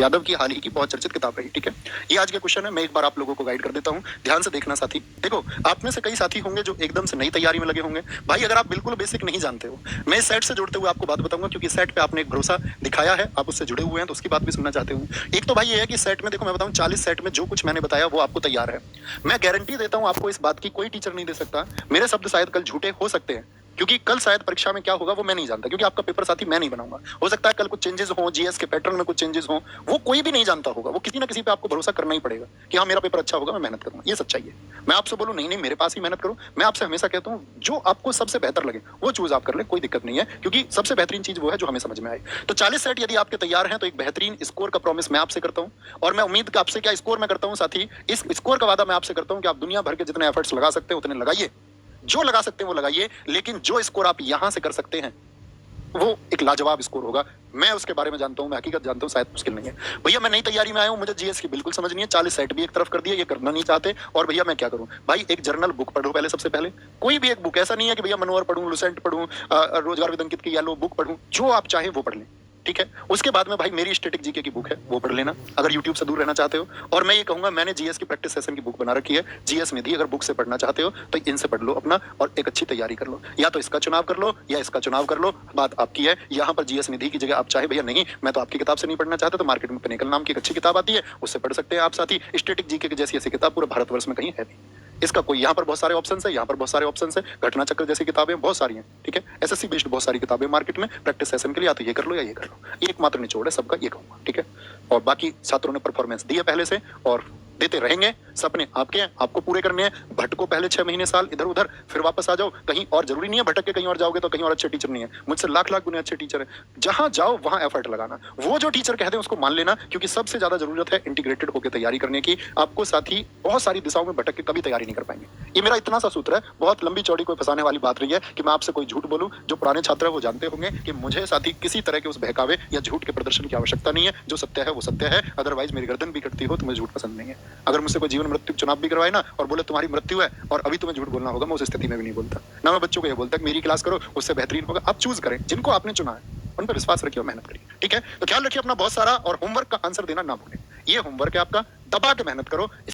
यादव की हाल ही की बहुत चर्चित किताब रही। ठीक है, ये आज का क्वेश्चन है। मैं एक बार आप लोगों को गाइड कर देता हूँ, ध्यान से देखना साथी। देखो, आप में से कई साथी होंगे जो एकदम से नई तैयारी में लगे होंगे। भाई अगर आप बिल्कुल बेसिक नहीं जानते हो, मैं इस सेट से जुड़ते हुए आपको बात बताऊंगा, क्योंकि सेट पे आपने एक भरोसा दिखाया है, आप उससे जुड़े हुए हैं, तो उसकी बात भी सुनना चाहते हूँ। एक तो भाई ये है कि सेट में देखो, मैं बताऊँ 40 सेट में जो कुछ मैंने बताया वो आपको तैयार है। मैं गारंटी देता हूँ आपको, इस बात की कोई टीचर नहीं दे सकता। मेरे शब्द शायद कल झूठे हो सकते हैं, क्योंकि कल शायद परीक्षा में क्या होगा वो मैं नहीं जानता, क्योंकि आपका पेपर साथी मैं नहीं बनाऊंगा। हो सकता है कल कुछ चेंजेस हो, जीएस के पैटर्न में कुछ चेंजेस हो, वो कोई भी नहीं जानता होगा। वो किसी ना किसी पे आपको भरोसा करना ही पड़ेगा कि हाँ मेरा पेपर अच्छा होगा, मैं मेहनत करूंगा। ये सच्चाई है। मैं आपसे बोलूं नहीं नहीं मेरे पास ही मेहनत करो, मैं आपसे हमेशा कहता हूँ जो आपको सबसे बेहतर लगे वो चूज आप कर ले, कोई दिक्कत नहीं है, क्योंकि सबसे बेहतरीन चीज वो है जो हमें समझ में आए। तो 40 सेट यदि आपके तैयार हैं तो एक बेहतरीन स्कोर का प्रॉमिस मैं आपसे करता हूँ, और मैं उम्मीद आपसे क्या स्कोर मैं करता हूँ साथी, इस स्कोर का वादा मैं आपसे करता हूँ कि आप दुनिया भर के जितने एफर्ट्स लगा सकते हैं उतने लगाइए, जो लगा सकते हैं वो लगाइए, लेकिन जो स्कोर आप यहां से कर सकते हैं वो एक लाजवाब स्कोर होगा। मैं उसके बारे में जानता हूं, मैं हकीकत जानता हूं, शायद मुश्किल नहीं है। भैया मैं नई तैयारी में आया हूं, मुझे जीएस की बिल्कुल समझ नहीं है, 40 सेट भी एक तरफ कर दिया, ये करना नहीं चाहते, और भैया मैं क्या करूं? भाई एक जर्नल बुक पढ़ो पहले, सबसे पहले कोई भी एक बुक, ऐसा नहीं है कि भैया मनोहर पढ़ूं, लुसेंट पढ़ूं, रोजगार विद अंकित की येलो बुक पढ़ूं, जो आप चाहें वो पढ़ लें। ठीक है, उसके बाद में भाई मेरी स्टैटिक जीके की बुक है, वो पढ़ लेना अगर यूट्यूब से दूर रहना चाहते हो। और मैं ये कहूंगा, मैंने जीएस की प्रैक्टिस सेशन की बुक बना रखी है, जीएस निधि, अगर बुक से पढ़ना चाहते हो तो इनसे पढ़ लो अपना, और एक अच्छी तैयारी कर लो। या तो इसका चुनाव कर लो या इसका चुनाव कर लो, बात आपकी है। यहाँ पर जीएस निधि की जगह आप चाहे भैया नहीं मैं तो आपकी किताब से नहीं पढ़ना चाहता, तो मार्केट में पिनेकल नाम की एक अच्छी किताब आती है, उससे पढ़ सकते हैं आप साथी। स्टैटिक जीके की जैसी ऐसी किताब पूरे भारतवर्ष में कहीं है नहीं। इसका कोई, यहाँ पर बहुत सारे ऑप्शन है, यहाँ पर बहुत सारे ऑप्शन है, घटना चक्र जैसी किताबें बहुत सारी हैं। ठीक है, एसएससी बेस्ड बहुत सारी किताबें मार्केट में प्रैक्टिस सेशन के लिए, या तो ये कर लो या ये कर लो। एकमात्र निचोड़ है सबका, ये कहूंगा। ठीक है, और बाकी छात्रों ने परफॉर्मेंस दी है पहले से और देते रहेंगे। सपने आपके हैं, आपको पूरे करने हैं। भटको पहले 6 महीने साल इधर उधर, फिर वापस आ जाओ कहीं और। जरूरी नहीं है भटक के कहीं और जाओगे तो कहीं और अच्छे टीचर नहीं है, मुझसे लाख लाख गुने अच्छे टीचर है। जहां जाओ वहां एफर्ट लगाना, वो जो टीचर कहते हैं उसको मान लेना, क्योंकि सबसे ज्यादा जरूरत है इंटीग्रेटेड होकर तैयारी करने की। आपको साथी बहुत सारी दिशाओं में भटक के कभी तैयारी नहीं कर पाएंगे। ये मेरा इतना सा सूत्र है, बहुत लंबी चौड़ी कोई फंसाने वाली बात रही है कि मैं आपसे कोई झूठ बोलूं। जो पुराने छात्र है वो जानते होंगे कि मुझे साथी किसी तरह के उस बहकावे या झूठ के प्रदर्शन की आवश्यकता नहीं है। जो सत्य है वो सत्य है, अदरवाइज मेरी गर्दन भी कटती हो तो मुझे झूठ पसंद नहीं है। अगर मुझसे कोई जीवन मृत्यु चुनाव भी करवाए ना और बोले तुम्हारी मृत्यु है और अभी तुम्हें झूठ बोलना होगा, मैं उस स्थिति में भी नहीं बोलता। ना मैं बच्चों को ये बोलता कि मेरी क्लास करो, उससे बेहतरीन होगा। आप चूज करें, जिनको आपने चुना है उन पर विश्वास रखिए और मेहनत करिए। ठीक है, तो ख्याल रखिए अपना बहुत सारा, और होमवर्क का आंसर देना ना भूलें। ये होमवर्क है आपका, दबा के मेहनत करो।